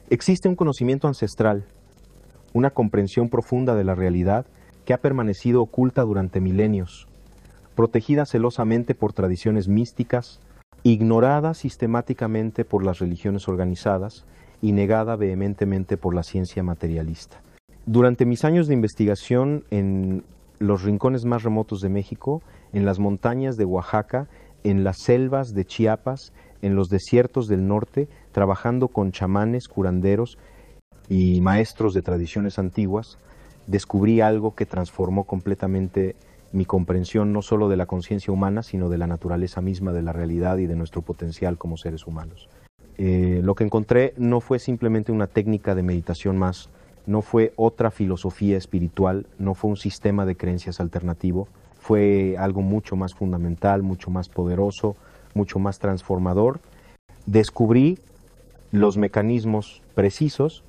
Existe un conocimiento ancestral, una comprensión profunda de la realidad que ha permanecido oculta durante milenios, protegida celosamente por tradiciones místicas, ignorada sistemáticamente por las religiones organizadas y negada vehementemente por la ciencia materialista. Durante mis años de investigación en los rincones más remotos de México, en las montañas de Oaxaca, en las selvas de Chiapas, en los desiertos del norte, trabajando con chamanes, curanderos y maestros de tradiciones antiguas, descubrí algo que transformó completamente mi comprensión no solo de la conciencia humana, sino de la naturaleza misma de la realidad y de nuestro potencial como seres humanos. Lo que encontré no fue simplemente una técnica de meditación más, no fue otra filosofía espiritual, no fue un sistema de creencias alternativo, fue algo mucho más fundamental, mucho más poderoso, mucho más transformador. Descubrí los mecanismos precisos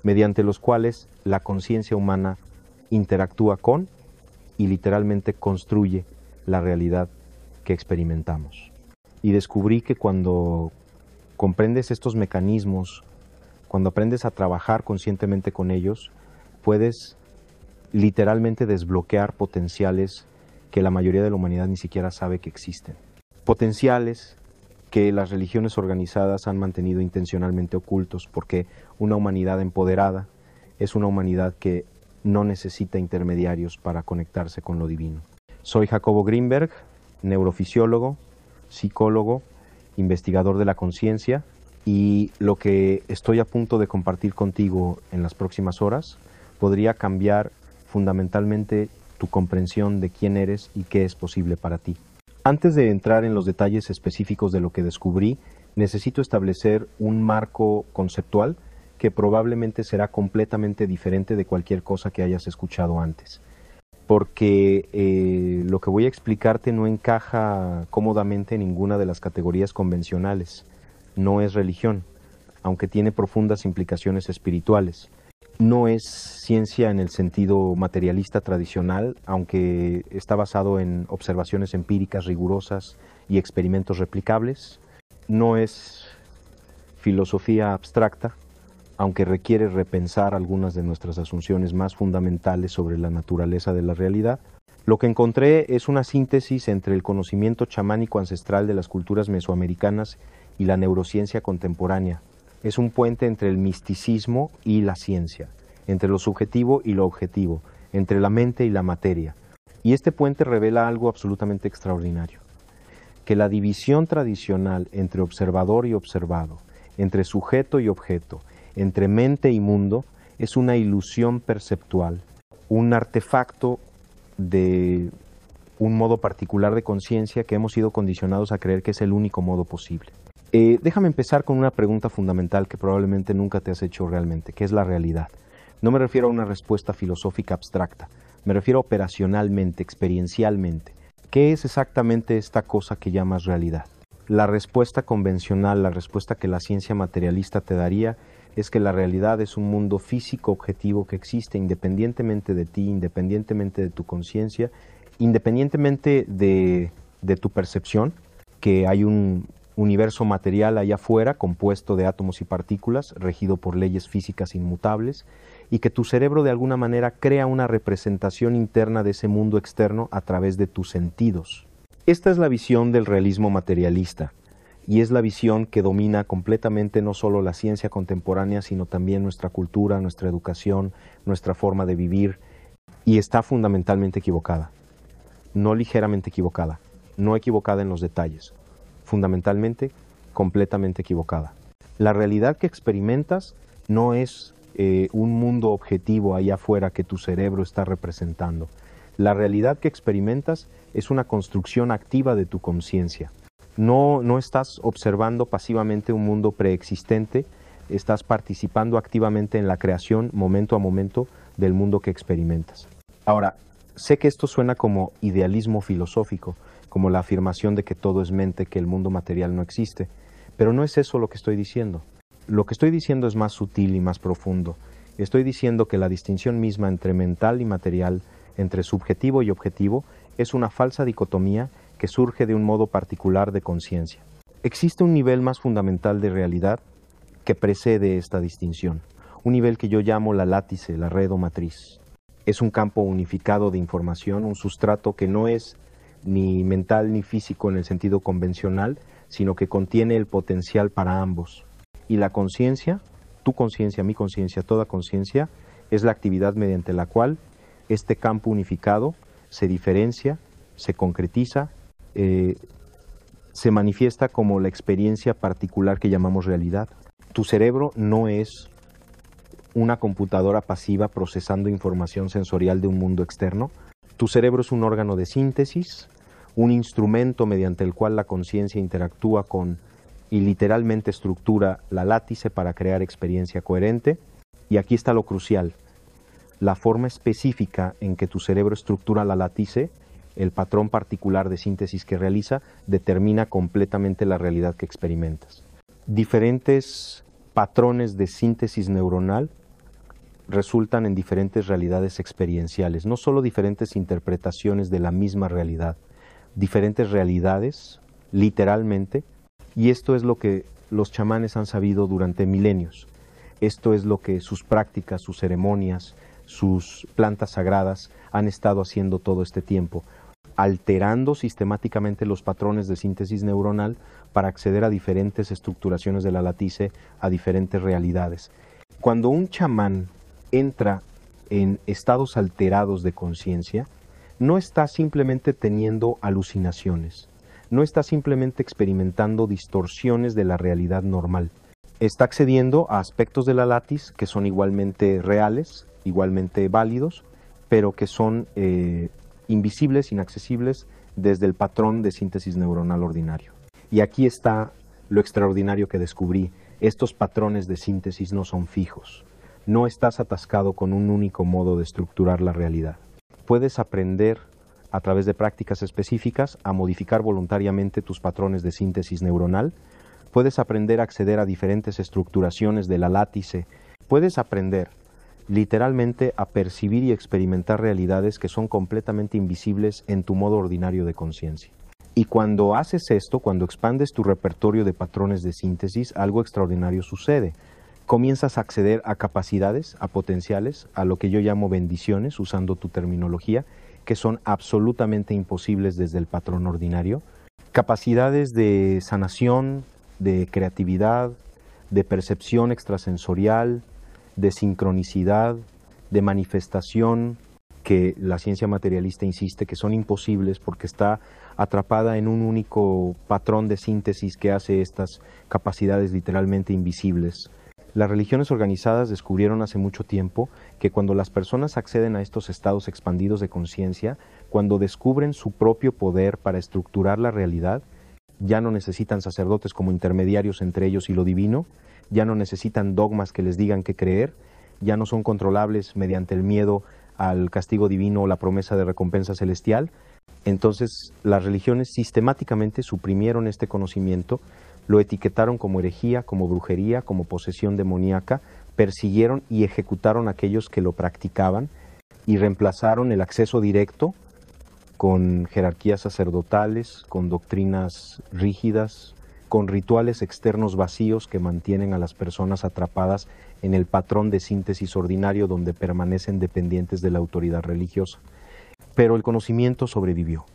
mediante los cuales la conciencia humana interactúa con y literalmente construye la realidad que experimentamos. Y descubrí que cuando comprendes estos mecanismos, cuando aprendes a trabajar conscientemente con ellos, puedes literalmente desbloquear potenciales que la mayoría de la humanidad ni siquiera sabe que existen. Potenciales que las religiones organizadas han mantenido intencionalmente ocultos, porque una humanidad empoderada es una humanidad que no necesita intermediarios para conectarse con lo divino. Soy Jacobo Greenberg, neurofisiólogo, psicólogo, investigador de la conciencia, y lo que estoy a punto de compartir contigo en las próximas horas podría cambiar fundamentalmente tu comprensión de quién eres y qué es posible para ti. Antes de entrar en los detalles específicos de lo que descubrí, necesito establecer un marco conceptual que probablemente será completamente diferente de cualquier cosa que hayas escuchado antes. Porque lo que voy a explicarte no encaja cómodamente en ninguna de las categorías convencionales. No es religión, aunque tiene profundas implicaciones espirituales. No es ciencia en el sentido materialista tradicional, aunque está basado en observaciones empíricas rigurosas y experimentos replicables. No es filosofía abstracta, aunque requiere repensar algunas de nuestras asunciones más fundamentales sobre la naturaleza de la realidad. Lo que encontré es una síntesis entre el conocimiento chamánico ancestral de las culturas mesoamericanas y la neurociencia contemporánea. Es un puente entre el misticismo y la ciencia, entre lo subjetivo y lo objetivo, entre la mente y la materia. Y este puente revela algo absolutamente extraordinario, que la división tradicional entre observador y observado, entre sujeto y objeto, entre mente y mundo, es una ilusión perceptual, un artefacto de un modo particular de conciencia que hemos sido condicionados a creer que es el único modo posible. Déjame empezar con una pregunta fundamental que probablemente nunca te has hecho realmente, que es la realidad. No me refiero a una respuesta filosófica abstracta, me refiero operacionalmente, experiencialmente. ¿Qué es exactamente esta cosa que llamas realidad? La respuesta convencional, la respuesta que la ciencia materialista te daría, es que la realidad es un mundo físico objetivo que existe independientemente de ti, independientemente de tu conciencia, independientemente de tu percepción, que hay un universo material allá afuera compuesto de átomos y partículas, regido por leyes físicas inmutables, y que tu cerebro de alguna manera crea una representación interna de ese mundo externo a través de tus sentidos. Esta es la visión del realismo materialista. Y es la visión que domina completamente no solo la ciencia contemporánea, sino también nuestra cultura, nuestra educación, nuestra forma de vivir. Y está fundamentalmente equivocada. No ligeramente equivocada. No equivocada en los detalles. Fundamentalmente, completamente equivocada. La realidad que experimentas no es un mundo objetivo allá afuera que tu cerebro está representando. La realidad que experimentas es una construcción activa de tu conciencia. No estás observando pasivamente un mundo preexistente, estás participando activamente en la creación, momento a momento, del mundo que experimentas. Ahora, sé que esto suena como idealismo filosófico, como la afirmación de que todo es mente, que el mundo material no existe, pero no es eso lo que estoy diciendo. Lo que estoy diciendo es más sutil y más profundo. Estoy diciendo que la distinción misma entre mental y material, entre subjetivo y objetivo, es una falsa dicotomía que surge de un modo particular de conciencia. Existe un nivel más fundamental de realidad que precede esta distinción. Un nivel que yo llamo la látice, la red o matriz. Es un campo unificado de información, un sustrato que no es ni mental ni físico en el sentido convencional, sino que contiene el potencial para ambos. Y la conciencia, tu conciencia, mi conciencia, toda conciencia, es la actividad mediante la cual este campo unificado se diferencia, se concretiza, se manifiesta como la experiencia particular que llamamos realidad. Tu cerebro no es una computadora pasiva procesando información sensorial de un mundo externo. Tu cerebro es un órgano de síntesis, un instrumento mediante el cual la conciencia interactúa con y literalmente estructura la látice para crear experiencia coherente. Y aquí está lo crucial. La forma específica en que tu cerebro estructura la látice, el patrón particular de síntesis que realiza, determina completamente la realidad que experimentas. Diferentes patrones de síntesis neuronal resultan en diferentes realidades experienciales, no solo diferentes interpretaciones de la misma realidad, diferentes realidades, literalmente, y esto es lo que los chamanes han sabido durante milenios. Esto es lo que sus prácticas, sus ceremonias, sus plantas sagradas han estado haciendo todo este tiempo, alterando sistemáticamente los patrones de síntesis neuronal para acceder a diferentes estructuraciones de la látice, a diferentes realidades. Cuando un chamán entra en estados alterados de conciencia, no está simplemente teniendo alucinaciones, no está simplemente experimentando distorsiones de la realidad normal. Está accediendo a aspectos de la látice que son igualmente reales, igualmente válidos, pero que son invisibles, inaccesibles desde el patrón de síntesis neuronal ordinario. Y aquí está lo extraordinario que descubrí. Estos patrones de síntesis no son fijos. No estás atascado con un único modo de estructurar la realidad. Puedes aprender a través de prácticas específicas a modificar voluntariamente tus patrones de síntesis neuronal. Puedes aprender a acceder a diferentes estructuraciones de la látice. Puedes aprender literalmente a percibir y experimentar realidades que son completamente invisibles en tu modo ordinario de conciencia. Y cuando haces esto, cuando expandes tu repertorio de patrones de síntesis, algo extraordinario sucede. Comienzas a acceder a capacidades, a potenciales, a lo que yo llamo bendiciones, usando tu terminología, que son absolutamente imposibles desde el patrón ordinario. Capacidades de sanación, de creatividad, de percepción extrasensorial, de sincronicidad, de manifestación, que la ciencia materialista insiste que son imposibles porque está atrapada en un único patrón de síntesis que hace estas capacidades literalmente invisibles. Las religiones organizadas descubrieron hace mucho tiempo que cuando las personas acceden a estos estados expandidos de conciencia, cuando descubren su propio poder para estructurar la realidad, ya no necesitan sacerdotes como intermediarios entre ellos y lo divino, ya no necesitan dogmas que les digan qué creer, ya no son controlables mediante el miedo al castigo divino o la promesa de recompensa celestial. Entonces las religiones sistemáticamente suprimieron este conocimiento, lo etiquetaron como herejía, como brujería, como posesión demoníaca, persiguieron y ejecutaron a aquellos que lo practicaban y reemplazaron el acceso directo con jerarquías sacerdotales, con doctrinas rígidas, con rituales externos vacíos que mantienen a las personas atrapadas en el patrón de síntesis ordinario donde permanecen dependientes de la autoridad religiosa. Pero el conocimiento sobrevivió.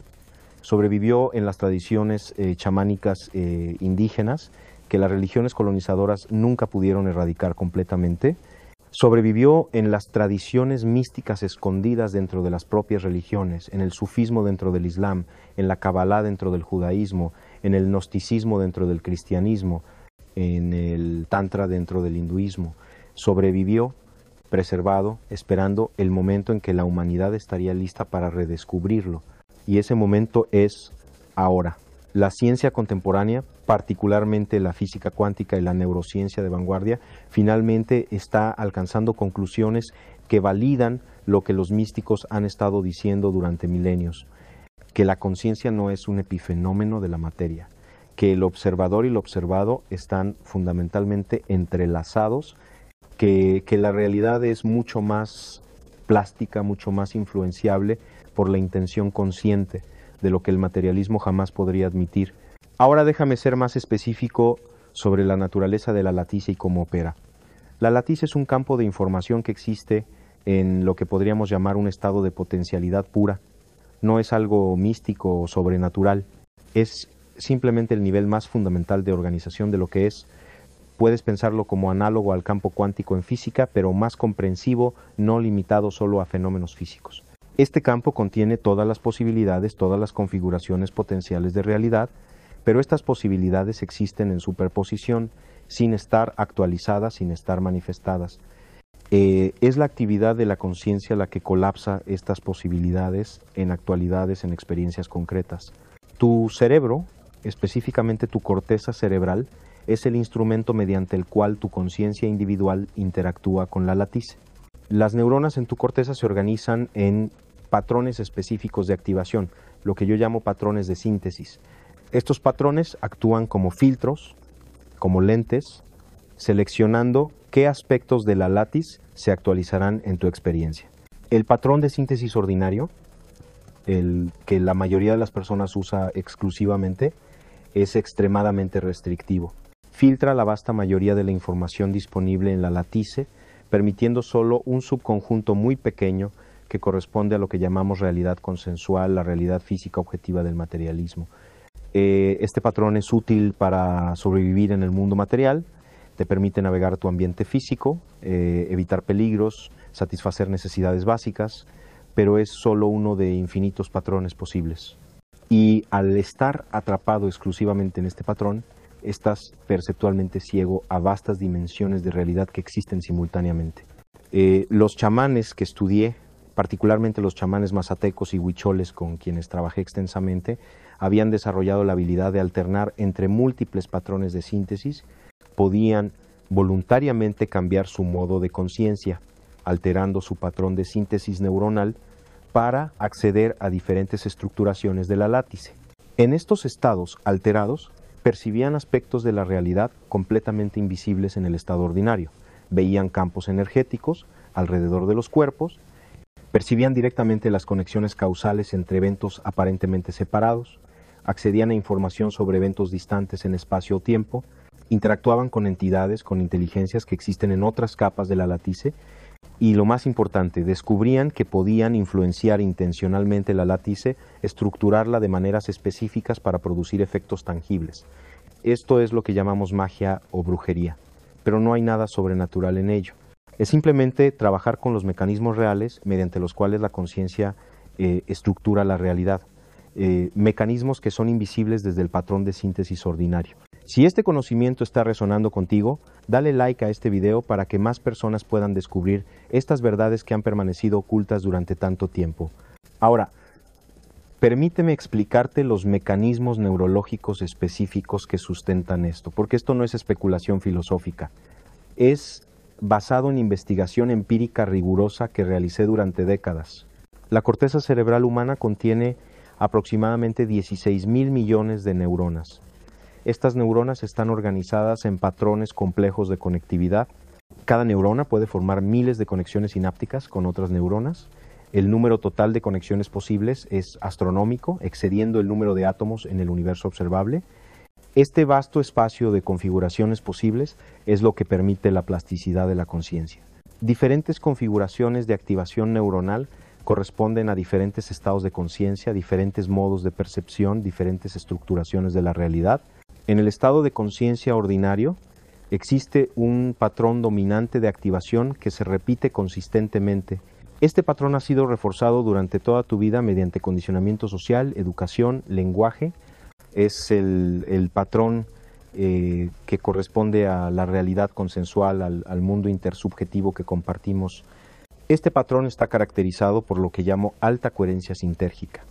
Sobrevivió en las tradiciones chamánicas indígenas que las religiones colonizadoras nunca pudieron erradicar completamente. Sobrevivió en las tradiciones místicas escondidas dentro de las propias religiones, en el sufismo dentro del Islam, en la Kabbalah dentro del judaísmo, en el gnosticismo dentro del cristianismo, en el tantra dentro del hinduismo. Sobrevivió, preservado, esperando el momento en que la humanidad estaría lista para redescubrirlo. Y ese momento es ahora. La ciencia contemporánea, particularmente la física cuántica y la neurociencia de vanguardia, finalmente está alcanzando conclusiones que validan lo que los místicos han estado diciendo durante milenios, que la conciencia no es un epifenómeno de la materia, que el observador y lo observado están fundamentalmente entrelazados, que la realidad es mucho más plástica, mucho más influenciable por la intención consciente de lo que el materialismo jamás podría admitir. Ahora déjame ser más específico sobre la naturaleza de la latice y cómo opera. La latice es un campo de información que existe en lo que podríamos llamar un estado de potencialidad pura. No es algo místico o sobrenatural, es simplemente el nivel más fundamental de organización de lo que es. Puedes pensarlo como análogo al campo cuántico en física, pero más comprensivo, no limitado solo a fenómenos físicos. Este campo contiene todas las posibilidades, todas las configuraciones potenciales de realidad, pero estas posibilidades existen en superposición, sin estar actualizadas, sin estar manifestadas. Es la actividad de la conciencia la que colapsa estas posibilidades en actualidades, en experiencias concretas. Tu cerebro, específicamente tu corteza cerebral, es el instrumento mediante el cual tu conciencia individual interactúa con la latice. Las neuronas en tu corteza se organizan en patrones específicos de activación, lo que yo llamo patrones de síntesis. Estos patrones actúan como filtros, como lentes, seleccionando qué aspectos de la latiz se actualizarán en tu experiencia. El patrón de síntesis ordinario, el que la mayoría de las personas usa exclusivamente, es extremadamente restrictivo. Filtra la vasta mayoría de la información disponible en la latice, permitiendo solo un subconjunto muy pequeño que corresponde a lo que llamamos realidad consensual, la realidad física objetiva del materialismo. Este patrón es útil para sobrevivir en el mundo material, te permite navegar tu ambiente físico, evitar peligros, satisfacer necesidades básicas, pero es solo uno de infinitos patrones posibles. Y al estar atrapado exclusivamente en este patrón, estás perceptualmente ciego a vastas dimensiones de realidad que existen simultáneamente. Los chamanes que estudié, particularmente los chamanes mazatecos y huicholes con quienes trabajé extensamente, habían desarrollado la habilidad de alternar entre múltiples patrones de síntesis, podían voluntariamente cambiar su modo de conciencia, alterando su patrón de síntesis neuronal para acceder a diferentes estructuraciones de la látice. En estos estados alterados, percibían aspectos de la realidad completamente invisibles en el estado ordinario. Veían campos energéticos alrededor de los cuerpos, percibían directamente las conexiones causales entre eventos aparentemente separados, accedían a información sobre eventos distantes en espacio o tiempo, interactuaban con entidades, con inteligencias que existen en otras capas de la latice, y lo más importante, descubrían que podían influenciar intencionalmente la latice, estructurarla de maneras específicas para producir efectos tangibles. Esto es lo que llamamos magia o brujería, pero no hay nada sobrenatural en ello. Es simplemente trabajar con los mecanismos reales mediante los cuales la conciencia estructura la realidad. Mecanismos que son invisibles desde el patrón de síntesis ordinario. Si este conocimiento está resonando contigo, dale like a este video para que más personas puedan descubrir estas verdades que han permanecido ocultas durante tanto tiempo. Ahora, permíteme explicarte los mecanismos neurológicos específicos que sustentan esto, porque esto no es especulación filosófica. Es basado en investigación empírica rigurosa que realicé durante décadas. La corteza cerebral humana contiene aproximadamente 16,000 millones de neuronas. Estas neuronas están organizadas en patrones complejos de conectividad. Cada neurona puede formar miles de conexiones sinápticas con otras neuronas. El número total de conexiones posibles es astronómico, excediendo el número de átomos en el universo observable. Este vasto espacio de configuraciones posibles es lo que permite la plasticidad de la conciencia. Diferentes configuraciones de activación neuronal corresponden a diferentes estados de conciencia, diferentes modos de percepción, diferentes estructuraciones de la realidad. En el estado de conciencia ordinario existe un patrón dominante de activación que se repite consistentemente. Este patrón ha sido reforzado durante toda tu vida mediante condicionamiento social, educación, lenguaje. Es el patrón que corresponde a la realidad consensual, al mundo intersubjetivo que compartimos. Este patrón está caracterizado por lo que llamo alta coherencia sintérgica.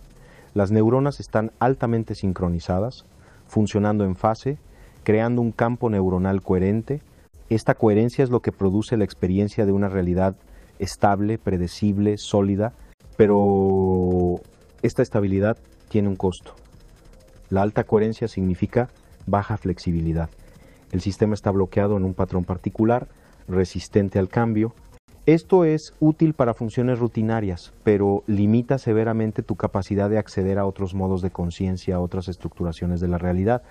Las neuronas están altamente sincronizadas, funcionando en fase, creando un campo neuronal coherente. Esta coherencia es lo que produce la experiencia de una realidad estable, predecible, sólida, pero esta estabilidad tiene un costo. La alta coherencia significa baja flexibilidad. El sistema está bloqueado en un patrón particular, resistente al cambio. Esto es útil para funciones rutinarias, pero limita severamente tu capacidad de acceder a otros modos de conciencia, a otras estructuraciones de la realidad.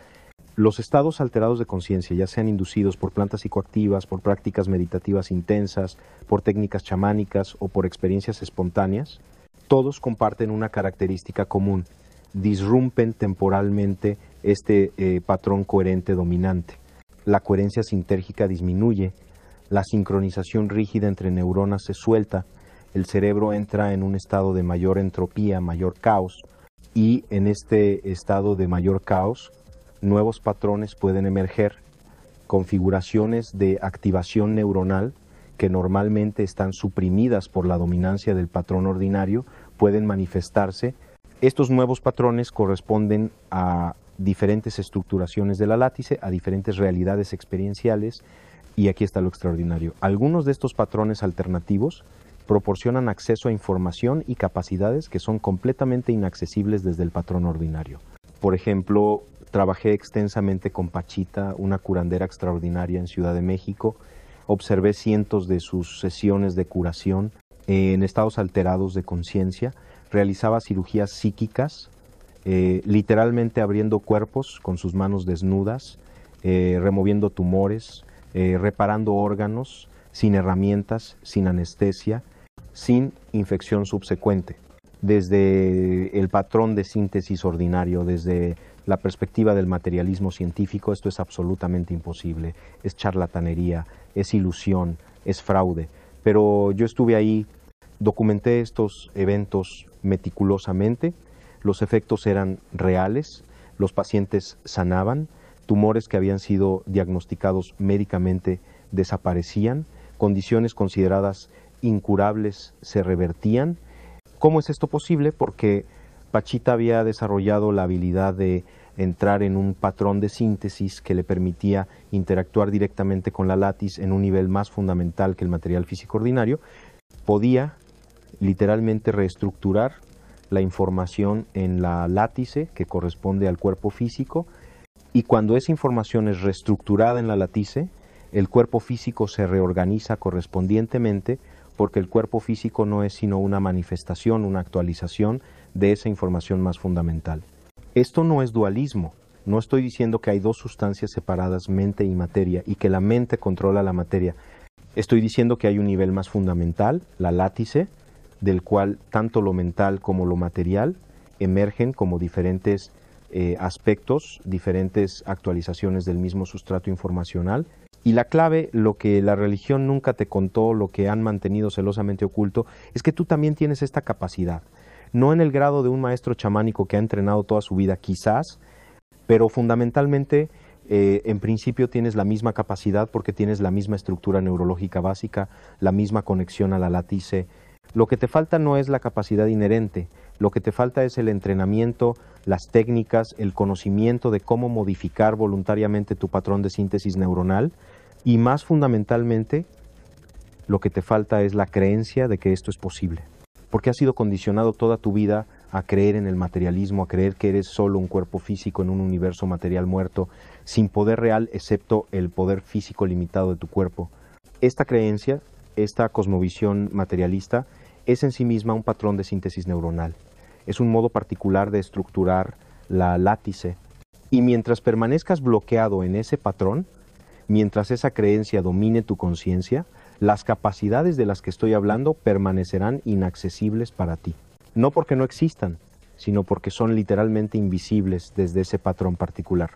Los estados alterados de conciencia, ya sean inducidos por plantas psicoactivas, por prácticas meditativas intensas, por técnicas chamánicas o por experiencias espontáneas, todos comparten una característica común: disrumpen temporalmente este patrón coherente dominante. La coherencia sintérgica disminuye, la sincronización rígida entre neuronas se suelta, el cerebro entra en un estado de mayor entropía, mayor caos, y en este estado de mayor caos, nuevos patrones pueden emerger, configuraciones de activación neuronal que normalmente están suprimidas por la dominancia del patrón ordinario, pueden manifestarse. Estos nuevos patrones corresponden a diferentes estructuraciones de la látice, a diferentes realidades experienciales, y aquí está lo extraordinario. Algunos de estos patrones alternativos proporcionan acceso a información y capacidades que son completamente inaccesibles desde el patrón ordinario. Por ejemplo, trabajé extensamente con Pachita, una curandera extraordinaria en Ciudad de México. Observé cientos de sus sesiones de curación en estados alterados de conciencia. Realizaba cirugías psíquicas, literalmente abriendo cuerpos con sus manos desnudas, removiendo tumores, reparando órganos, sin herramientas, sin anestesia, sin infección subsecuente. Desde el patrón de síntesis ordinario, desde la perspectiva del materialismo científico, esto es absolutamente imposible. Es charlatanería, es ilusión, es fraude. Pero yo estuve ahí, documenté estos eventos meticulosamente, los efectos eran reales, los pacientes sanaban, tumores que habían sido diagnosticados médicamente desaparecían, condiciones consideradas incurables se revertían. ¿Cómo es esto posible? Porque Pachita había desarrollado la habilidad de entrar en un patrón de síntesis que le permitía interactuar directamente con la látice en un nivel más fundamental que el material físico ordinario. Podía literalmente reestructurar la información en la látice que corresponde al cuerpo físico, y cuando esa información es reestructurada en la látice, el cuerpo físico se reorganiza correspondientemente, porque el cuerpo físico no es sino una manifestación, una actualización de esa información más fundamental. Esto no es dualismo. No estoy diciendo que hay dos sustancias separadas, mente y materia, y que la mente controla la materia. Estoy diciendo que hay un nivel más fundamental, la látice, del cual tanto lo mental como lo material emergen como diferentes aspectos, diferentes actualizaciones del mismo sustrato informacional. Y la clave, lo que la religión nunca te contó, lo que han mantenido celosamente oculto, es que tú también tienes esta capacidad. No en el grado de un maestro chamánico que ha entrenado toda su vida, quizás, pero fundamentalmente, en principio tienes la misma capacidad porque tienes la misma estructura neurológica básica, la misma conexión a la látice. Lo que te falta no es la capacidad inherente, lo que te falta es el entrenamiento, las técnicas, el conocimiento de cómo modificar voluntariamente tu patrón de síntesis neuronal, y más fundamentalmente, lo que te falta es la creencia de que esto es posible. Porque has sido condicionado toda tu vida a creer en el materialismo, a creer que eres solo un cuerpo físico en un universo material muerto, sin poder real excepto el poder físico limitado de tu cuerpo. Esta creencia, esta cosmovisión materialista, es en sí misma un patrón de síntesis neuronal. Es un modo particular de estructurar la látice. Y mientras permanezcas bloqueado en ese patrón, mientras esa creencia domine tu conciencia, las capacidades de las que estoy hablando permanecerán inaccesibles para ti. No porque no existan, sino porque son literalmente invisibles desde ese patrón particular.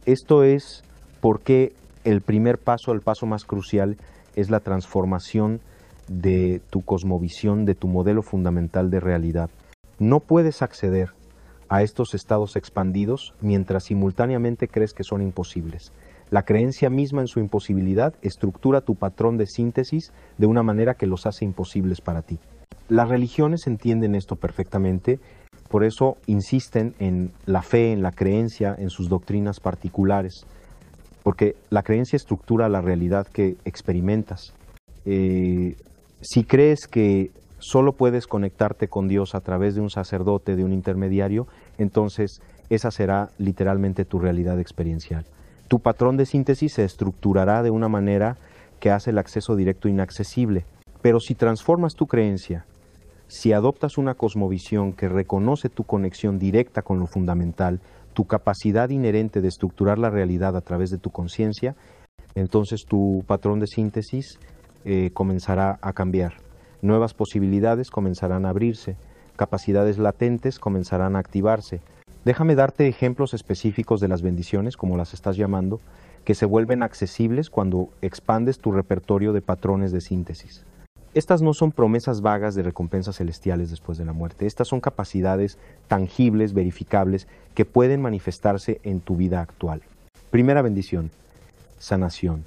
Esto es porque el primer paso, el paso más crucial, es la transformación de tu cosmovisión, de tu modelo fundamental de realidad. No puedes acceder a estos estados expandidos mientras simultáneamente crees que son imposibles. La creencia misma en su imposibilidad estructura tu patrón de síntesis de una manera que los hace imposibles para ti. Las religiones entienden esto perfectamente, por eso insisten en la fe, en la creencia, en sus doctrinas particulares, porque la creencia estructura la realidad que experimentas. Si crees que solo puedes conectarte con Dios a través de un sacerdote, de un intermediario, entonces esa será literalmente tu realidad experiencial. Tu patrón de síntesis se estructurará de una manera que hace el acceso directo inaccesible. Pero si transformas tu creencia, si adoptas una cosmovisión que reconoce tu conexión directa con lo fundamental, tu capacidad inherente de estructurar la realidad a través de tu conciencia, entonces tu patrón de síntesis comenzará a cambiar. Nuevas posibilidades comenzarán a abrirse, capacidades latentes comenzarán a activarse. Déjame darte ejemplos específicos de las bendiciones, como las estás llamando, que se vuelven accesibles cuando expandes tu repertorio de patrones de síntesis. Estas no son promesas vagas de recompensas celestiales después de la muerte. Estas son capacidades tangibles, verificables, que pueden manifestarse en tu vida actual. Primera bendición, sanación.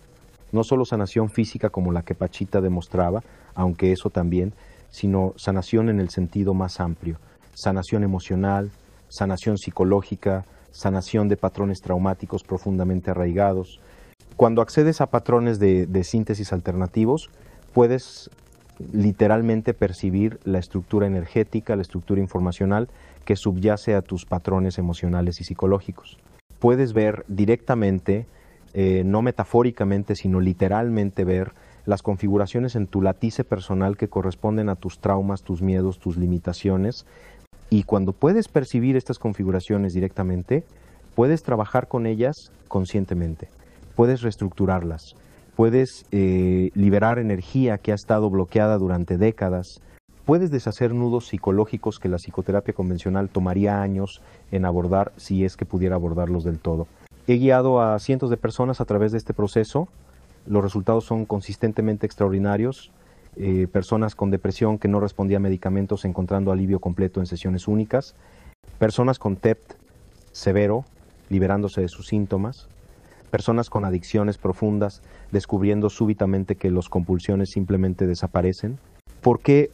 No solo sanación física como la que Pachita demostraba, aunque eso también, sino sanación en el sentido más amplio. Sanación emocional, sanación psicológica, sanación de patrones traumáticos profundamente arraigados. Cuando accedes a patrones de síntesis alternativos, puedes literalmente percibir la estructura energética, la estructura informacional que subyace a tus patrones emocionales y psicológicos. Puedes ver directamente, no metafóricamente, sino literalmente ver las configuraciones en tu látice personal que corresponden a tus traumas, tus miedos, tus limitaciones. Y cuando puedes percibir estas configuraciones directamente, puedes trabajar con ellas conscientemente, puedes reestructurarlas, puedes liberar energía que ha estado bloqueada durante décadas, puedes deshacer nudos psicológicos que la psicoterapia convencional tomaría años en abordar si es que pudiera abordarlos del todo. He guiado a cientos de personas a través de este proceso, los resultados son consistentemente extraordinarios. Personas con depresión que no respondían a medicamentos encontrando alivio completo en sesiones únicas, personas con TEPT severo liberándose de sus síntomas, personas con adicciones profundas descubriendo súbitamente que las compulsiones simplemente desaparecen. ¿Por qué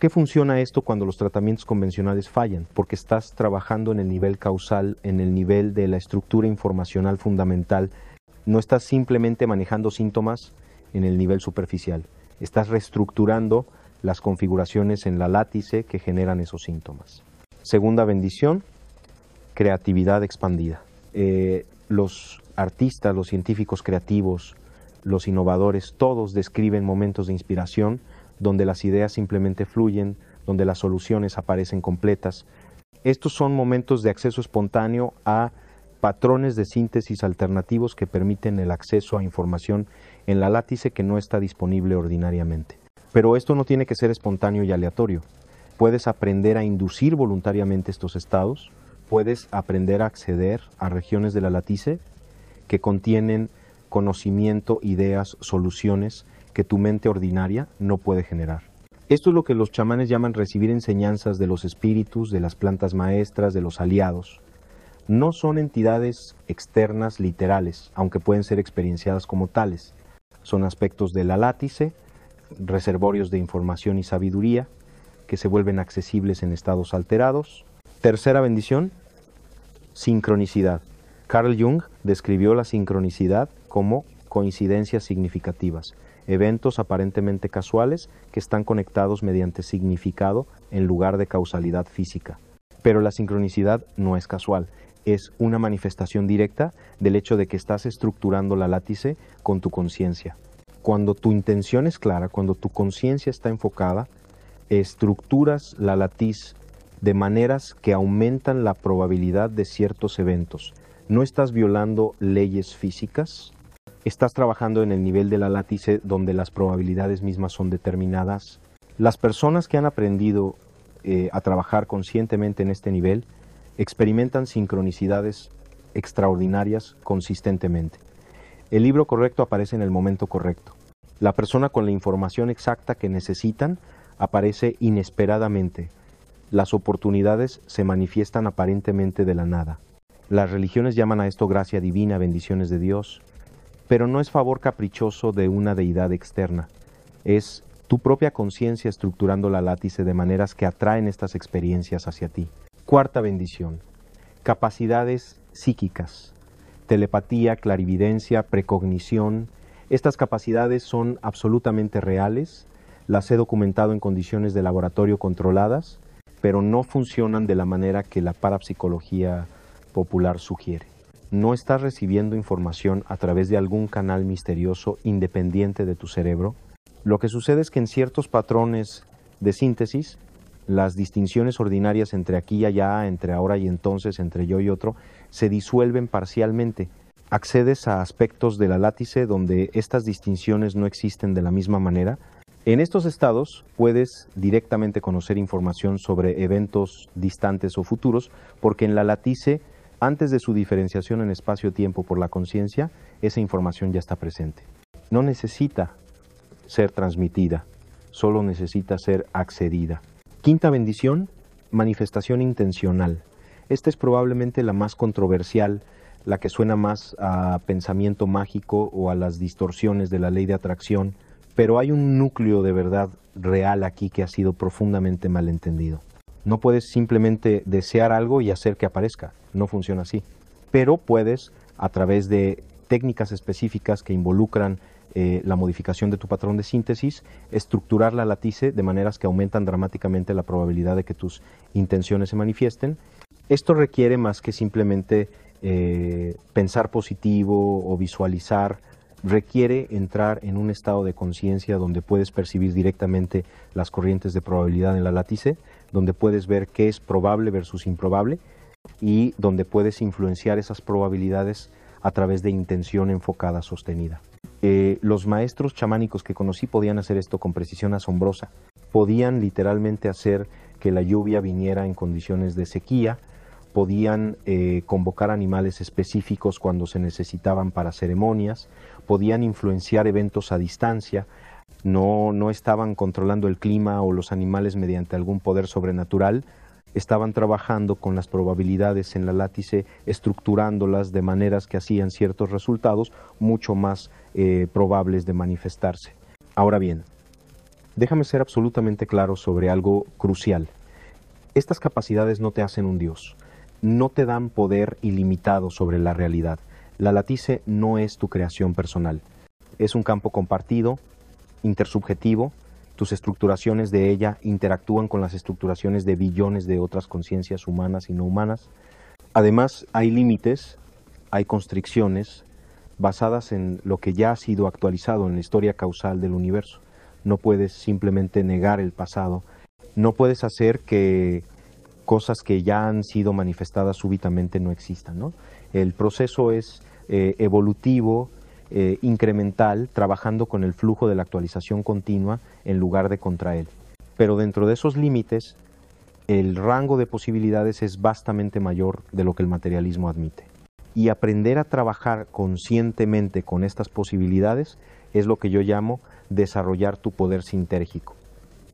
funciona esto cuando los tratamientos convencionales fallan? Porque estás trabajando en el nivel causal, en el nivel de la estructura informacional fundamental. No estás simplemente manejando síntomas en el nivel superficial. Estás reestructurando las configuraciones en la látice que generan esos síntomas. Segunda bendición, creatividad expandida. Los artistas, los científicos creativos, los innovadores, todos describen momentos de inspiración donde las ideas simplemente fluyen, donde las soluciones aparecen completas. Estos son momentos de acceso espontáneo a patrones de síntesis alternativos que permiten el acceso a información en la látice que no está disponible ordinariamente. Pero esto no tiene que ser espontáneo y aleatorio. Puedes aprender a inducir voluntariamente estos estados, puedes aprender a acceder a regiones de la látice que contienen conocimiento, ideas, soluciones que tu mente ordinaria no puede generar. Esto es lo que los chamanes llaman recibir enseñanzas de los espíritus, de las plantas maestras, de los aliados. No son entidades externas literales, aunque pueden ser experienciadas como tales. Son aspectos de la látice, reservorios de información y sabiduría, que se vuelven accesibles en estados alterados. Tercera bendición, sincronicidad. Carl Jung describió la sincronicidad como coincidencias significativas, eventos aparentemente casuales que están conectados mediante significado en lugar de causalidad física. Pero la sincronicidad no es casual. Es una manifestación directa del hecho de que estás estructurando la látice con tu conciencia. Cuando tu intención es clara, cuando tu conciencia está enfocada, estructuras la látice de maneras que aumentan la probabilidad de ciertos eventos. No estás violando leyes físicas, estás trabajando en el nivel de la látice donde las probabilidades mismas son determinadas. Las personas que han aprendido a trabajar conscientemente en este nivel experimentan sincronicidades extraordinarias consistentemente. El libro correcto aparece en el momento correcto. La persona con la información exacta que necesitan aparece inesperadamente. Las oportunidades se manifiestan aparentemente de la nada. Las religiones llaman a esto gracia divina, bendiciones de Dios, pero no es favor caprichoso de una deidad externa. Es tu propia conciencia estructurando la látice de maneras que atraen estas experiencias hacia ti. Cuarta bendición, capacidades psíquicas, telepatía, clarividencia, precognición. Estas capacidades son absolutamente reales, las he documentado en condiciones de laboratorio controladas, pero no funcionan de la manera que la parapsicología popular sugiere. No estás recibiendo información a través de algún canal misterioso independiente de tu cerebro. Lo que sucede es que en ciertos patrones de síntesis, Las distinciones ordinarias entre aquí y allá, entre ahora y entonces, entre yo y otro, se disuelven parcialmente. Accedes a aspectos de la látice donde estas distinciones no existen de la misma manera. En estos estados puedes directamente conocer información sobre eventos distantes o futuros, porque en la látice, antes de su diferenciación en espacio-tiempo por la conciencia, esa información ya está presente. No necesita ser transmitida, solo necesita ser accedida. Quinta bendición, manifestación intencional. Esta es probablemente la más controversial, la que suena más a pensamiento mágico o a las distorsiones de la ley de atracción, pero hay un núcleo de verdad real aquí que ha sido profundamente malentendido. No puedes simplemente desear algo y hacer que aparezca, no funciona así. Pero puedes, a través de técnicas específicas que involucran la modificación de tu patrón de síntesis, estructurar la látice de maneras que aumentan dramáticamente la probabilidad de que tus intenciones se manifiesten. Esto requiere más que simplemente pensar positivo o visualizar, requiere entrar en un estado de conciencia donde puedes percibir directamente las corrientes de probabilidad en la látice, donde puedes ver qué es probable versus improbable y donde puedes influenciar esas probabilidades a través de intención enfocada sostenida. Los maestros chamánicos que conocí podían hacer esto con precisión asombrosa. Podían literalmente hacer que la lluvia viniera en condiciones de sequía, podían convocar animales específicos cuando se necesitaban para ceremonias, podían influenciar eventos a distancia, no estaban controlando el clima o los animales mediante algún poder sobrenatural, estaban trabajando con las probabilidades en la látice, estructurándolas de maneras que hacían ciertos resultados mucho más probables de manifestarse. Ahora bien, déjame ser absolutamente claro sobre algo crucial. Estas capacidades no te hacen un dios, no te dan poder ilimitado sobre la realidad. La látice no es tu creación personal, es un campo compartido, intersubjetivo. Tus estructuraciones de ella interactúan con las estructuraciones de billones de otras conciencias humanas y no humanas. Además, hay límites, hay constricciones basadas en lo que ya ha sido actualizado en la historia causal del universo. No puedes simplemente negar el pasado, no puedes hacer que cosas que ya han sido manifestadas súbitamente no existan, ¿no? El proceso es evolutivo, incremental, trabajando con el flujo de la actualización continua en lugar de contra él. Pero dentro de esos límites, el rango de posibilidades es vastamente mayor de lo que el materialismo admite. Y aprender a trabajar conscientemente con estas posibilidades es lo que yo llamo desarrollar tu poder sintérgico,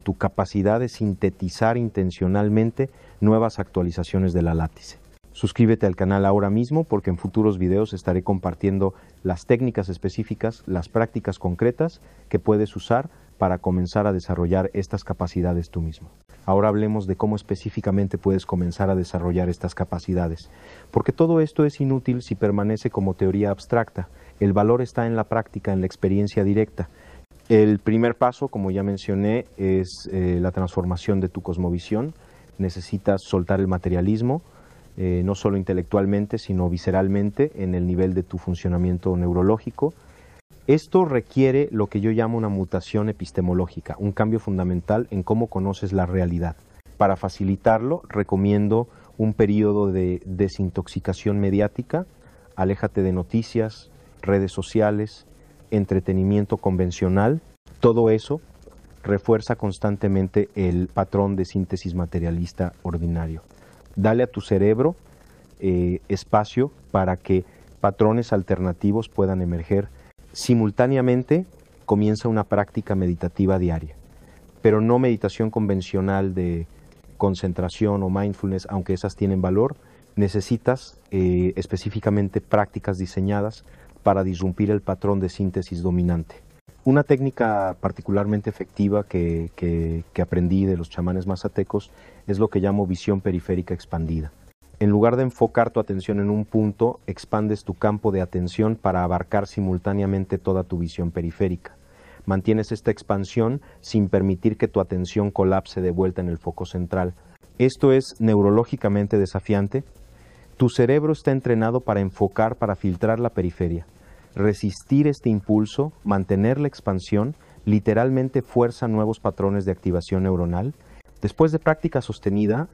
tu capacidad de sintetizar intencionalmente nuevas actualizaciones de la látice. Suscríbete al canal ahora mismo porque en futuros videos estaré compartiendo las técnicas específicas, las prácticas concretas que puedes usar para comenzar a desarrollar estas capacidades tú mismo. Ahora hablemos de cómo específicamente puedes comenzar a desarrollar estas capacidades, porque todo esto es inútil si permanece como teoría abstracta. El valor está en la práctica, en la experiencia directa. El primer paso, como ya mencioné, es la transformación de tu cosmovisión. Necesitas soltar el materialismo, no solo intelectualmente, sino visceralmente, en el nivel de tu funcionamiento neurológico. Esto requiere lo que yo llamo una mutación epistemológica, un cambio fundamental en cómo conoces la realidad. Para facilitarlo, recomiendo un periodo de desintoxicación mediática. Aléjate de noticias, redes sociales, entretenimiento convencional. Todo eso refuerza constantemente el patrón de síntesis materialista ordinario. Dale a tu cerebro espacio para que patrones alternativos puedan emerger. Simultáneamente comienza una práctica meditativa diaria, pero no meditación convencional de concentración o mindfulness, aunque esas tienen valor. Necesitas específicamente prácticas diseñadas para disrumpir el patrón de síntesis dominante. Una técnica particularmente efectiva que aprendí de los chamanes mazatecos es lo que llamo visión periférica expandida. En lugar de enfocar tu atención en un punto, expandes tu campo de atención para abarcar simultáneamente toda tu visión periférica. Mantienes esta expansión sin permitir que tu atención colapse de vuelta en el foco central. Esto es neurológicamente desafiante. Tu cerebro está entrenado para enfocar, para filtrar la periferia. Resistir este impulso, mantener la expansión, literalmente fuerza nuevos patrones de activación neuronal. Después de práctica sostenida,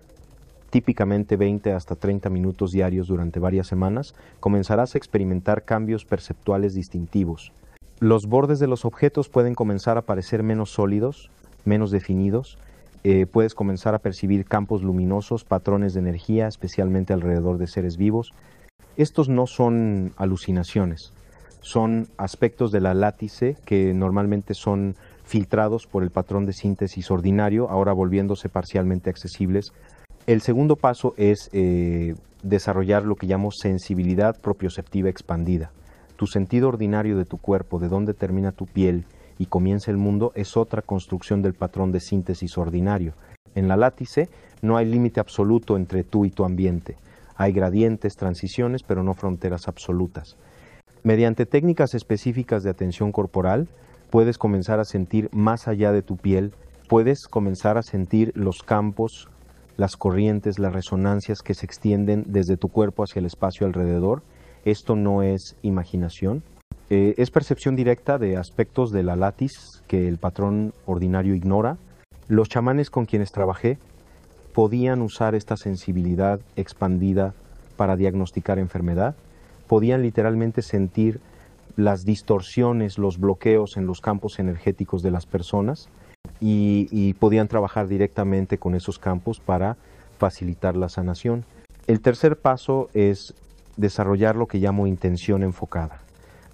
típicamente 20 hasta 30 minutos diarios durante varias semanas, comenzarás a experimentar cambios perceptuales distintivos. Los bordes de los objetos pueden comenzar a parecer menos sólidos, menos definidos. Puedes comenzar a percibir campos luminosos, patrones de energía, especialmente alrededor de seres vivos. Estos no son alucinaciones, son aspectos de la látice que normalmente son filtrados por el patrón de síntesis ordinario, ahora volviéndose parcialmente accesibles. El segundo paso es desarrollar lo que llamo sensibilidad propioceptiva expandida. Tu sentido ordinario de tu cuerpo, de dónde termina tu piel y comienza el mundo, es otra construcción del patrón de síntesis ordinario. En la látice no hay límite absoluto entre tú y tu ambiente. Hay gradientes, transiciones, pero no fronteras absolutas. Mediante técnicas específicas de atención corporal, puedes comenzar a sentir más allá de tu piel, puedes comenzar a sentir los campos, las corrientes, las resonancias que se extienden desde tu cuerpo hacia el espacio alrededor. Esto no es imaginación. Es percepción directa de aspectos de la látiz que el patrón ordinario ignora. Los chamanes con quienes trabajé podían usar esta sensibilidad expandida para diagnosticar enfermedad. Podían literalmente sentir las distorsiones, los bloqueos en los campos energéticos de las personas y podían trabajar directamente con esos campos para facilitar la sanación. El tercer paso es desarrollar lo que llamo intención enfocada.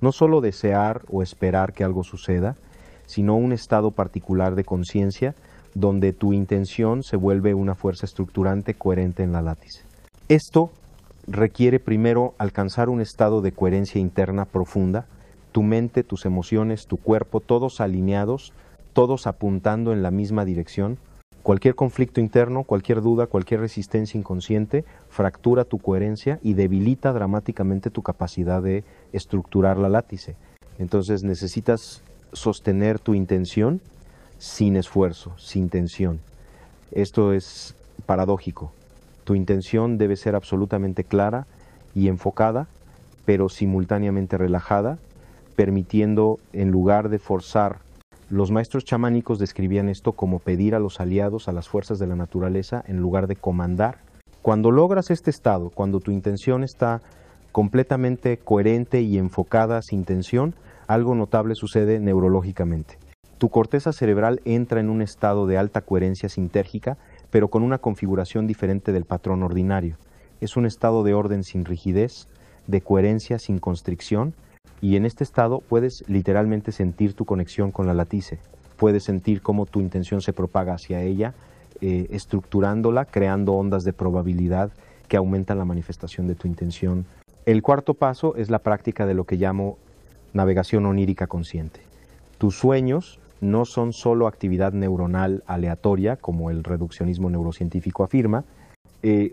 No solo desear o esperar que algo suceda, sino un estado particular de conciencia donde tu intención se vuelve una fuerza estructurante coherente en la látice. Esto requiere primero alcanzar un estado de coherencia interna profunda, tu mente, tus emociones, tu cuerpo, todos alineados, todos apuntando en la misma dirección. Cualquier conflicto interno, cualquier duda, cualquier resistencia inconsciente fractura tu coherencia y debilita dramáticamente tu capacidad de estructurar la látice. Entonces necesitas sostener tu intención sin esfuerzo, sin tensión. Esto es paradójico. Tu intención debe ser absolutamente clara y enfocada, pero simultáneamente relajada, permitiendo, en lugar de forzar. Los maestros chamánicos describían esto como pedir a los aliados, a las fuerzas de la naturaleza, en lugar de comandar. Cuando logras este estado, cuando tu intención está completamente coherente y enfocada sin tensión, algo notable sucede neurológicamente. Tu corteza cerebral entra en un estado de alta coherencia sintérgica, pero con una configuración diferente del patrón ordinario. Es un estado de orden sin rigidez, de coherencia sin constricción, y en este estado puedes literalmente sentir tu conexión con la látice. Puedes sentir cómo tu intención se propaga hacia ella, estructurándola, creando ondas de probabilidad que aumentan la manifestación de tu intención. El cuarto paso es la práctica de lo que llamo navegación onírica consciente. Tus sueños no son solo actividad neuronal aleatoria, como el reduccionismo neurocientífico afirma,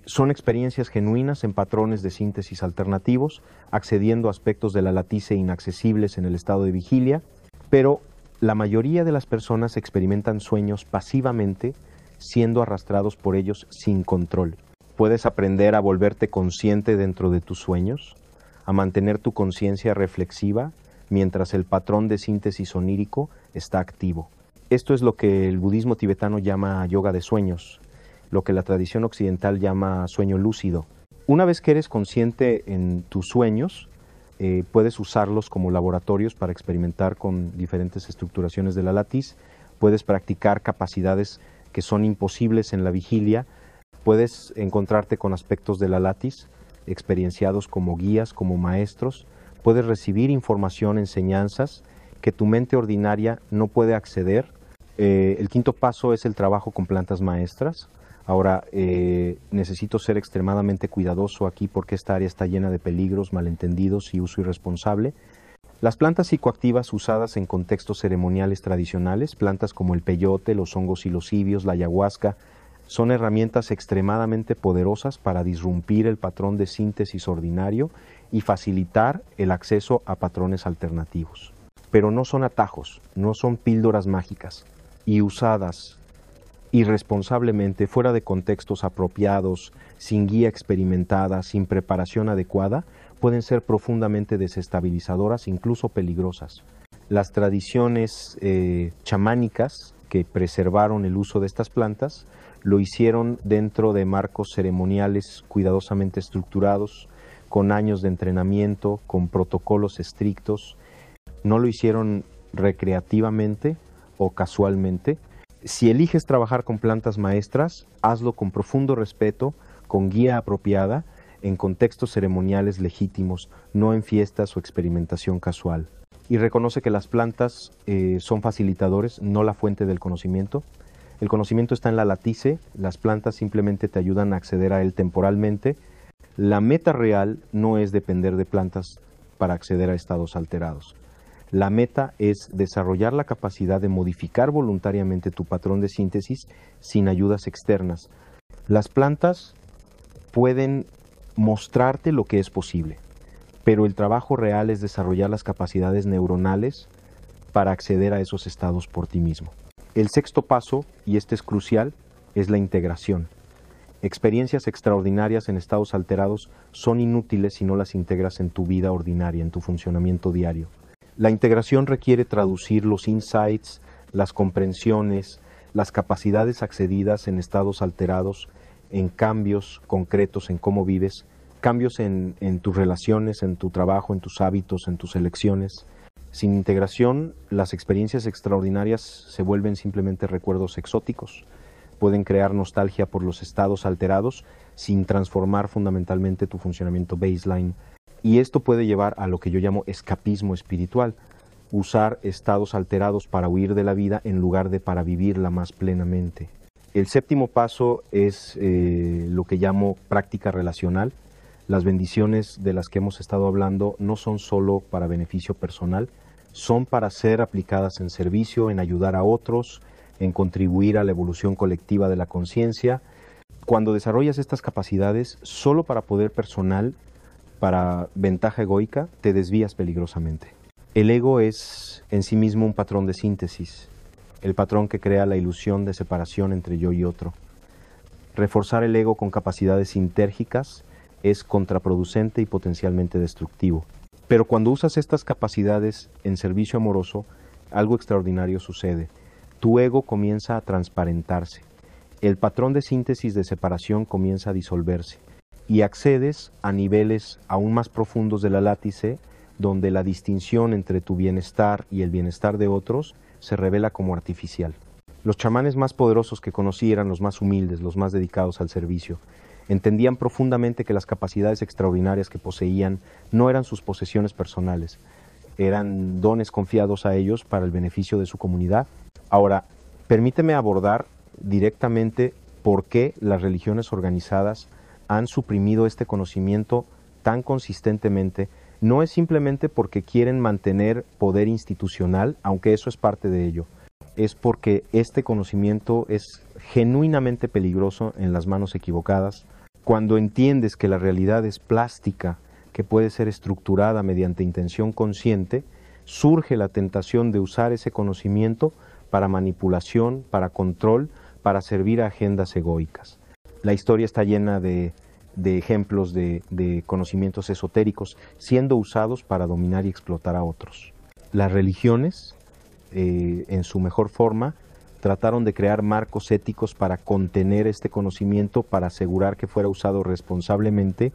son experiencias genuinas en patrones de síntesis alternativos, accediendo a aspectos de la látice inaccesibles en el estado de vigilia, pero la mayoría de las personas experimentan sueños pasivamente, siendo arrastrados por ellos sin control. Puedes aprender a volverte consciente dentro de tus sueños, a mantener tu conciencia reflexiva mientras el patrón de síntesis onírico está activo. Esto es lo que el budismo tibetano llama yoga de sueños, lo que la tradición occidental llama sueño lúcido. Una vez que eres consciente en tus sueños, puedes usarlos como laboratorios para experimentar con diferentes estructuraciones de la látiz, puedes practicar capacidades que son imposibles en la vigilia, puedes encontrarte con aspectos de la látiz experienciados como guías, como maestros, puedes recibir información, enseñanzas que tu mente ordinaria no puede acceder. El quinto paso es el trabajo con plantas maestras. Ahora, necesito ser extremadamente cuidadoso aquí porque esta área está llena de peligros, malentendidos y uso irresponsable. Las plantas psicoactivas usadas en contextos ceremoniales tradicionales, plantas como el peyote, los hongos psilocibios, la ayahuasca, son herramientas extremadamente poderosas para disrumpir el patrón de síntesis ordinario y facilitar el acceso a patrones alternativos. Pero no son atajos, no son píldoras mágicas, y usadas irresponsablemente, fuera de contextos apropiados, sin guía experimentada, sin preparación adecuada, pueden ser profundamente desestabilizadoras, incluso peligrosas. Las tradiciones chamánicas que preservaron el uso de estas plantas lo hicieron dentro de marcos ceremoniales cuidadosamente estructurados, con años de entrenamiento, con protocolos estrictos. No lo hicieron recreativamente o casualmente. Si eliges trabajar con plantas maestras, hazlo con profundo respeto, con guía apropiada, en contextos ceremoniales legítimos, no en fiestas o experimentación casual. Y reconoce que las plantas son facilitadores, no la fuente del conocimiento. El conocimiento está en la latice, las plantas simplemente te ayudan a acceder a él temporalmente. La meta real no es depender de plantas para acceder a estados alterados. La meta es desarrollar la capacidad de modificar voluntariamente tu patrón de síntesis sin ayudas externas. Las plantas pueden mostrarte lo que es posible, pero el trabajo real es desarrollar las capacidades neuronales para acceder a esos estados por ti mismo. El sexto paso, y este es crucial, es la integración. Experiencias extraordinarias en estados alterados son inútiles si no las integras en tu vida ordinaria, en tu funcionamiento diario. La integración requiere traducir los insights, las comprensiones, las capacidades accedidas en estados alterados, en cambios concretos en cómo vives, cambios en tus relaciones, en tu trabajo, en tus hábitos, en tus elecciones. Sin integración, las experiencias extraordinarias se vuelven simplemente recuerdos exóticos. Pueden crear nostalgia por los estados alterados sin transformar fundamentalmente tu funcionamiento baseline. Y esto puede llevar a lo que yo llamo escapismo espiritual, usar estados alterados para huir de la vida en lugar de para vivirla más plenamente. El séptimo paso es lo que llamo práctica relacional. Las bendiciones de las que hemos estado hablando no son solo para beneficio personal, son para ser aplicadas en servicio, en ayudar a otros, en contribuir a la evolución colectiva de la conciencia. Cuando desarrollas estas capacidades solo para poder personal, para ventaja egoica, te desvías peligrosamente. El ego es en sí mismo un patrón de síntesis, el patrón que crea la ilusión de separación entre yo y otro. Reforzar el ego con capacidades sintérgicas es contraproducente y potencialmente destructivo. Pero cuando usas estas capacidades en servicio amoroso, algo extraordinario sucede. Tu ego comienza a transparentarse. El patrón de síntesis de separación comienza a disolverse y accedes a niveles aún más profundos de la látice, donde la distinción entre tu bienestar y el bienestar de otros se revela como artificial. Los chamanes más poderosos que conocí eran los más humildes, los más dedicados al servicio. Entendían profundamente que las capacidades extraordinarias que poseían no eran sus posesiones personales, eran dones confiados a ellos para el beneficio de su comunidad. Ahora, permíteme abordar directamente por qué las religiones organizadas han suprimido este conocimiento tan consistentemente. No es simplemente porque quieren mantener poder institucional, aunque eso es parte de ello. Es porque este conocimiento es genuinamente peligroso en las manos equivocadas. Cuando entiendes que la realidad es plástica, que puede ser estructurada mediante intención consciente, surge la tentación de usar ese conocimiento para manipulación, para control, para servir a agendas egoicas. La historia está llena de ejemplos de conocimientos esotéricos siendo usados para dominar y explotar a otros. Las religiones, en su mejor forma, trataron de crear marcos éticos para contener este conocimiento, para asegurar que fuera usado responsablemente,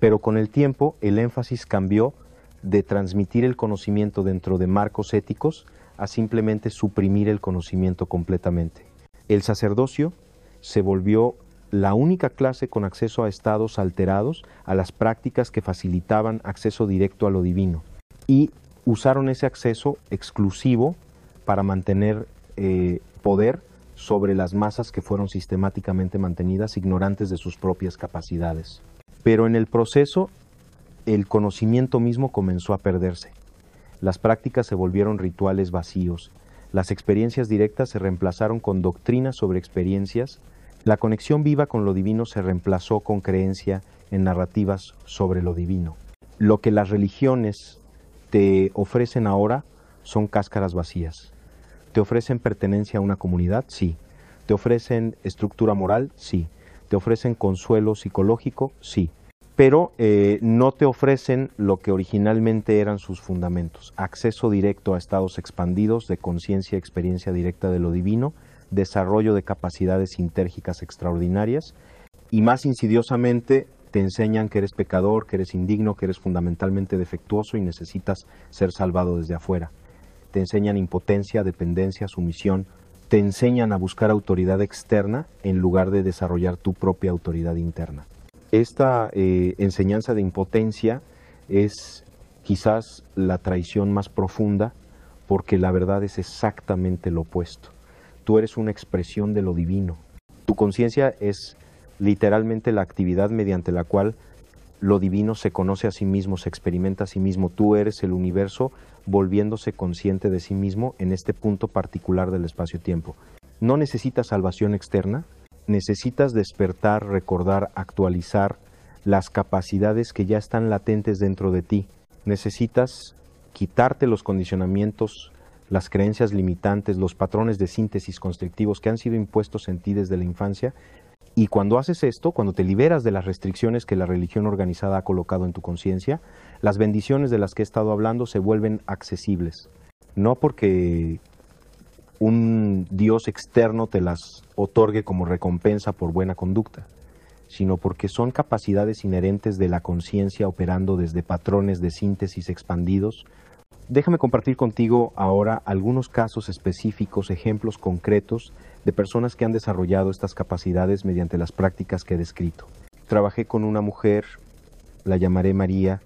pero con el tiempo el énfasis cambió de transmitir el conocimiento dentro de marcos éticos a simplemente suprimir el conocimiento completamente. El sacerdocio se volvió la única clase con acceso a estados alterados, a las prácticas que facilitaban acceso directo a lo divino, y usaron ese acceso exclusivo para mantener poder sobre las masas que fueron sistemáticamente mantenidas ignorantes de sus propias capacidades. Pero en el proceso, el conocimiento mismo comenzó a perderse. Las prácticas se volvieron rituales vacíos. Las experiencias directas se reemplazaron con doctrinas sobre experiencias. La conexión viva con lo divino se reemplazó con creencia en narrativas sobre lo divino. Lo que las religiones te ofrecen ahora son cáscaras vacías. ¿Te ofrecen pertenencia a una comunidad? Sí. ¿Te ofrecen estructura moral? Sí. ¿Te ofrecen consuelo psicológico? Sí. pero no te ofrecen lo que originalmente eran sus fundamentos: acceso directo a estados expandidos de conciencia, experiencia directa de lo divino, desarrollo de capacidades sintérgicas extraordinarias, y más insidiosamente te enseñan que eres pecador, que eres indigno, que eres fundamentalmente defectuoso y necesitas ser salvado desde afuera. Te enseñan impotencia, dependencia, sumisión, te enseñan a buscar autoridad externa en lugar de desarrollar tu propia autoridad interna. Esta enseñanza de impotencia es quizás la traición más profunda, porque la verdad es exactamente lo opuesto. Tú eres una expresión de lo divino. Tu conciencia es literalmente la actividad mediante la cual lo divino se conoce a sí mismo, se experimenta a sí mismo. Tú eres el universo volviéndose consciente de sí mismo en este punto particular del espacio-tiempo. No necesitas salvación externa, necesitas despertar, recordar, actualizar las capacidades que ya están latentes dentro de ti. Necesitas quitarte los condicionamientos, las creencias limitantes, los patrones de síntesis constrictivos que han sido impuestos en ti desde la infancia. Y cuando haces esto, cuando te liberas de las restricciones que la religión organizada ha colocado en tu conciencia, las bendiciones de las que he estado hablando se vuelven accesibles. No porque un Dios externo te las otorgue como recompensa por buena conducta, sino porque son capacidades inherentes de la conciencia operando desde patrones de síntesis expandidos. Déjame compartir contigo ahora algunos casos específicos, ejemplos concretos de personas que han desarrollado estas capacidades mediante las prácticas que he descrito. Trabajé con una mujer, la llamaré María,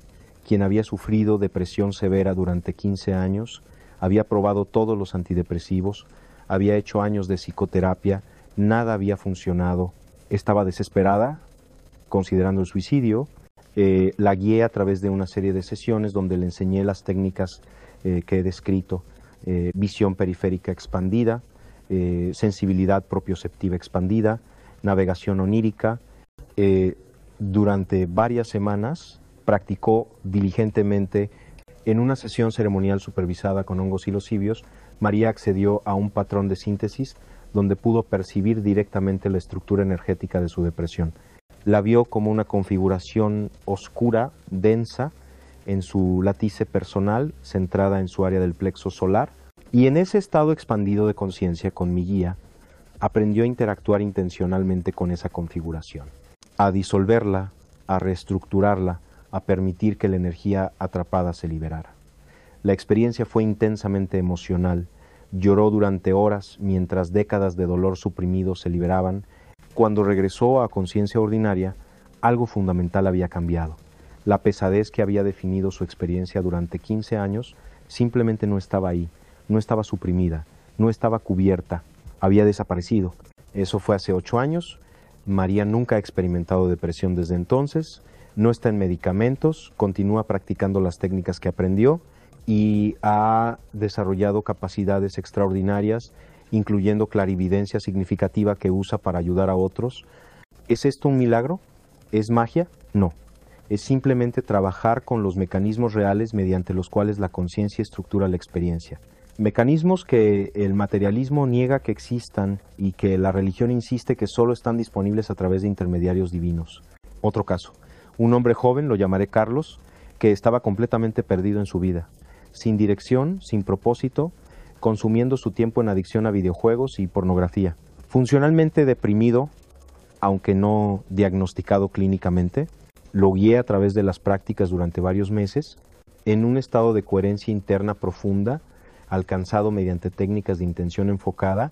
quien había sufrido depresión severa durante 15 años, había probado todos los antidepresivos, había hecho años de psicoterapia, nada había funcionado, estaba desesperada, considerando el suicidio. La guié a través de una serie de sesiones donde le enseñé las técnicas que he descrito: visión periférica expandida, sensibilidad propioceptiva expandida, navegación onírica. Durante varias semanas practicó diligentemente. En una sesión ceremonial supervisada con hongos psilocibios, María accedió a un patrón de síntesis donde pudo percibir directamente la estructura energética de su depresión. La vio como una configuración oscura, densa, en su látice personal, centrada en su área del plexo solar, y en ese estado expandido de conciencia con mi guía, aprendió a interactuar intencionalmente con esa configuración, a disolverla, a reestructurarla, a permitir que la energía atrapada se liberara. La experiencia fue intensamente emocional, lloró durante horas mientras décadas de dolor suprimido se liberaban. Cuando regresó a conciencia ordinaria, algo fundamental había cambiado. La pesadez que había definido su experiencia durante 15 años simplemente no estaba ahí, no estaba suprimida, no estaba cubierta, había desaparecido. Eso fue hace 8 años. María nunca ha experimentado depresión desde entonces, no está en medicamentos, continúa practicando las técnicas que aprendió y ha desarrollado capacidades extraordinarias, incluyendo clarividencia significativa que usa para ayudar a otros. ¿Es esto un milagro? ¿Es magia? No. Es simplemente trabajar con los mecanismos reales mediante los cuales la conciencia estructura la experiencia. Mecanismos que el materialismo niega que existan y que la religión insiste que solo están disponibles a través de intermediarios divinos. Otro caso: un hombre joven, lo llamaré Carlos, que estaba completamente perdido en su vida, sin dirección, sin propósito, consumiendo su tiempo en adicción a videojuegos y pornografía. Funcionalmente deprimido, aunque no diagnosticado clínicamente, lo guié a través de las prácticas durante varios meses, en un estado de coherencia interna profunda, alcanzado mediante técnicas de intención enfocada.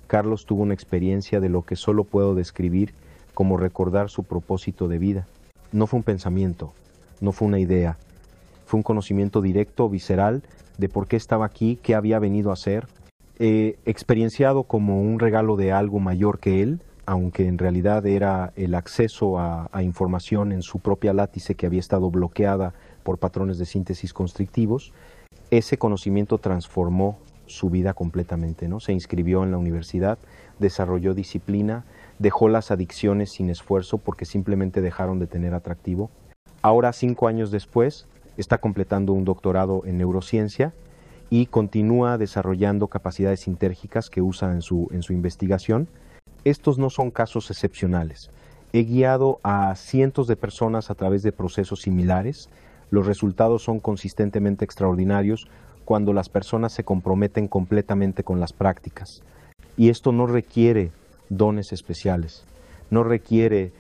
Carlos tuvo una experiencia de lo que solo puedo describir como recordar su propósito de vida. No fue un pensamiento, no fue una idea, fue un conocimiento directo, visceral, de por qué estaba aquí, qué había venido a hacer, experienciado como un regalo de algo mayor que él, aunque en realidad era el acceso a información en su propia látice que había estado bloqueada por patrones de síntesis constrictivos. Ese conocimiento transformó su vida completamente, ¿no? Se inscribió en la universidad, desarrolló disciplina, dejó las adicciones sin esfuerzo porque simplemente dejaron de tener atractivo. Ahora, 5 años después, está completando un doctorado en neurociencia y continúa desarrollando capacidades sintérgicas que usa en su investigación. Estos no son casos excepcionales. He guiado a cientos de personas a través de procesos similares. Los resultados son consistentemente extraordinarios cuando las personas se comprometen completamente con las prácticas. Y esto no requiere dones especiales, no requiere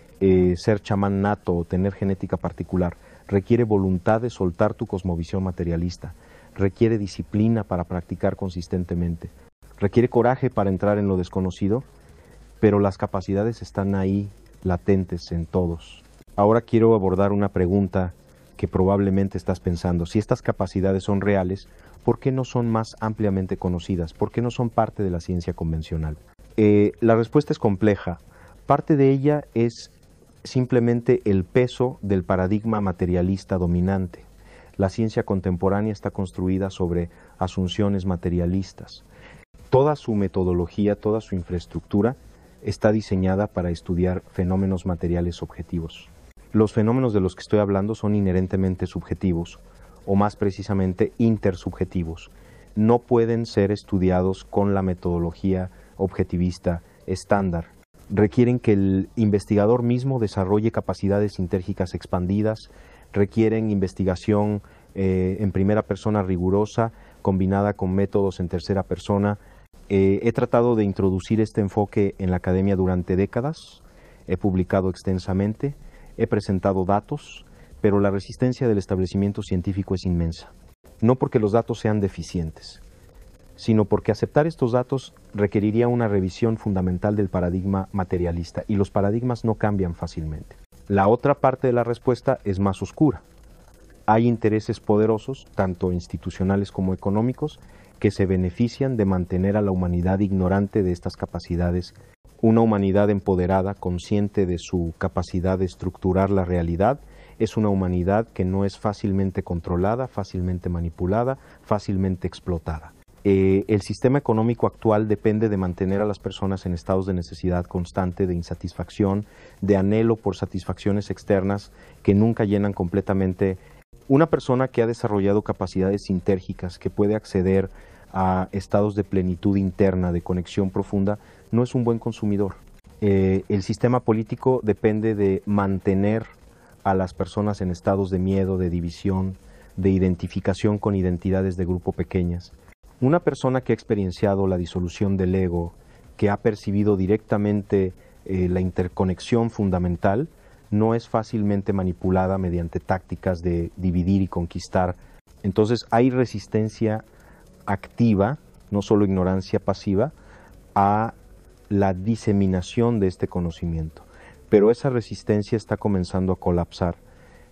ser chamán nato o tener genética particular, requiere voluntad de soltar tu cosmovisión materialista, requiere disciplina para practicar consistentemente, requiere coraje para entrar en lo desconocido, pero las capacidades están ahí, latentes en todos. Ahora quiero abordar una pregunta que probablemente estás pensando. Si estas capacidades son reales, ¿por qué no son más ampliamente conocidas? ¿Por qué no son parte de la ciencia convencional? La respuesta es compleja. Parte de ella es simplemente el peso del paradigma materialista dominante. La ciencia contemporánea está construida sobre asunciones materialistas. Toda su metodología, toda su infraestructura está diseñada para estudiar fenómenos materiales objetivos. Los fenómenos de los que estoy hablando son inherentemente subjetivos, o más precisamente intersubjetivos. No pueden ser estudiados con la metodología objetivista estándar. Requieren que el investigador mismo desarrolle capacidades sintérgicas expandidas, requieren investigación en primera persona rigurosa, combinada con métodos en tercera persona. He tratado de introducir este enfoque en la academia durante décadas, he publicado extensamente, he presentado datos, pero la resistencia del establecimiento científico es inmensa. No porque los datos sean deficientes, sino porque aceptar estos datos requeriría una revisión fundamental del paradigma materialista, y los paradigmas no cambian fácilmente. La otra parte de la respuesta es más oscura. Hay intereses poderosos, tanto institucionales como económicos, que se benefician de mantener a la humanidad ignorante de estas capacidades. Una humanidad empoderada, consciente de su capacidad de estructurar la realidad, es una humanidad que no es fácilmente controlada, fácilmente manipulada, fácilmente explotada. El sistema económico actual depende de mantener a las personas en estados de necesidad constante, de insatisfacción, de anhelo por satisfacciones externas que nunca llenan completamente. Una persona que ha desarrollado capacidades sintérgicas, que puede acceder a estados de plenitud interna, de conexión profunda, no es un buen consumidor. El sistema político depende de mantener a las personas en estados de miedo, de división, de identificación con identidades de grupo pequeñas. Una persona que ha experienciado la disolución del ego, que ha percibido directamente la interconexión fundamental, no es fácilmente manipulada mediante tácticas de dividir y conquistar. Entonces hay resistencia activa, no solo ignorancia pasiva, a la diseminación de este conocimiento. Pero esa resistencia está comenzando a colapsar.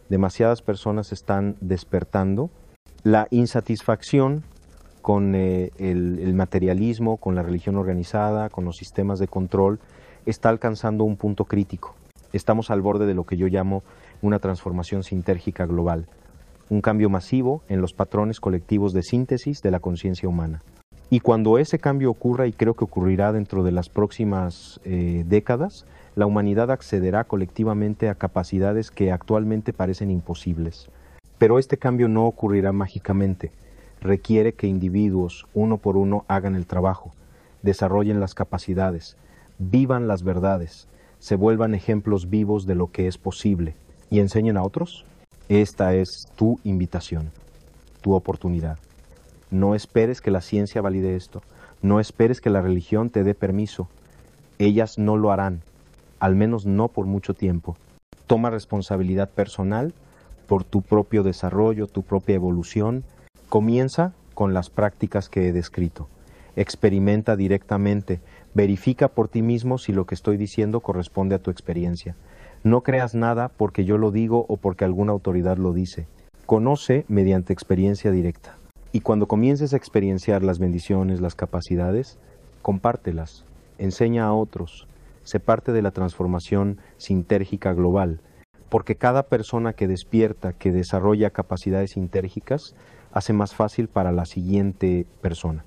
Demasiadas personas están despertando. La insatisfacción con el materialismo, con la religión organizada, con los sistemas de control, está alcanzando un punto crítico. Estamos al borde de lo que yo llamo una transformación sintérgica global, un cambio masivo en los patrones colectivos de síntesis de la conciencia humana. Y cuando ese cambio ocurra, y creo que ocurrirá dentro de las próximas décadas, la humanidad accederá colectivamente a capacidades que actualmente parecen imposibles. Pero este cambio no ocurrirá mágicamente. Requiere que individuos, uno por uno, hagan el trabajo, desarrollen las capacidades, vivan las verdades, se vuelvan ejemplos vivos de lo que es posible y enseñen a otros. Esta es tu invitación, tu oportunidad. No esperes que la ciencia valide esto, no esperes que la religión te dé permiso. Ellas no lo harán, al menos no por mucho tiempo. Toma responsabilidad personal por tu propio desarrollo, tu propia evolución. Comienza con las prácticas que he descrito. Experimenta directamente, verifica por ti mismo si lo que estoy diciendo corresponde a tu experiencia. No creas nada porque yo lo digo o porque alguna autoridad lo dice. Conoce mediante experiencia directa. Y cuando comiences a experienciar las bendiciones, las capacidades, compártelas, enseña a otros. Sé parte de la transformación sintérgica global, porque cada persona que despierta, que desarrolla capacidades sintérgicas, hace más fácil para la siguiente persona.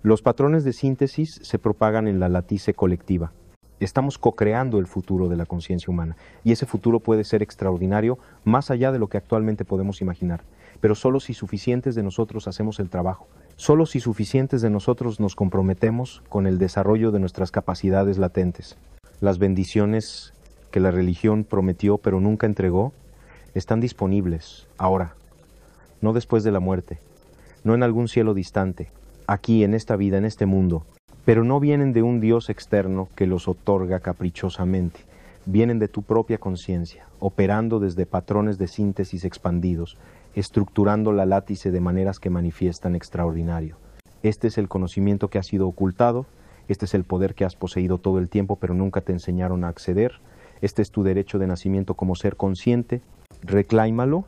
Los patrones de síntesis se propagan en la latice colectiva. Estamos co-creando el futuro de la conciencia humana, y ese futuro puede ser extraordinario más allá de lo que actualmente podemos imaginar. Pero solo si suficientes de nosotros hacemos el trabajo, solo si suficientes de nosotros nos comprometemos con el desarrollo de nuestras capacidades latentes. Las bendiciones que la religión prometió pero nunca entregó, están disponibles ahora, no después de la muerte, no en algún cielo distante, aquí en esta vida, en este mundo, pero no vienen de un Dios externo que los otorga caprichosamente, vienen de tu propia conciencia, operando desde patrones de síntesis expandidos, estructurando la látice de maneras que manifiestan extraordinario. Este es el conocimiento que ha sido ocultado, este es el poder que has poseído todo el tiempo pero nunca te enseñaron a acceder, este es tu derecho de nacimiento como ser consciente, recláimalo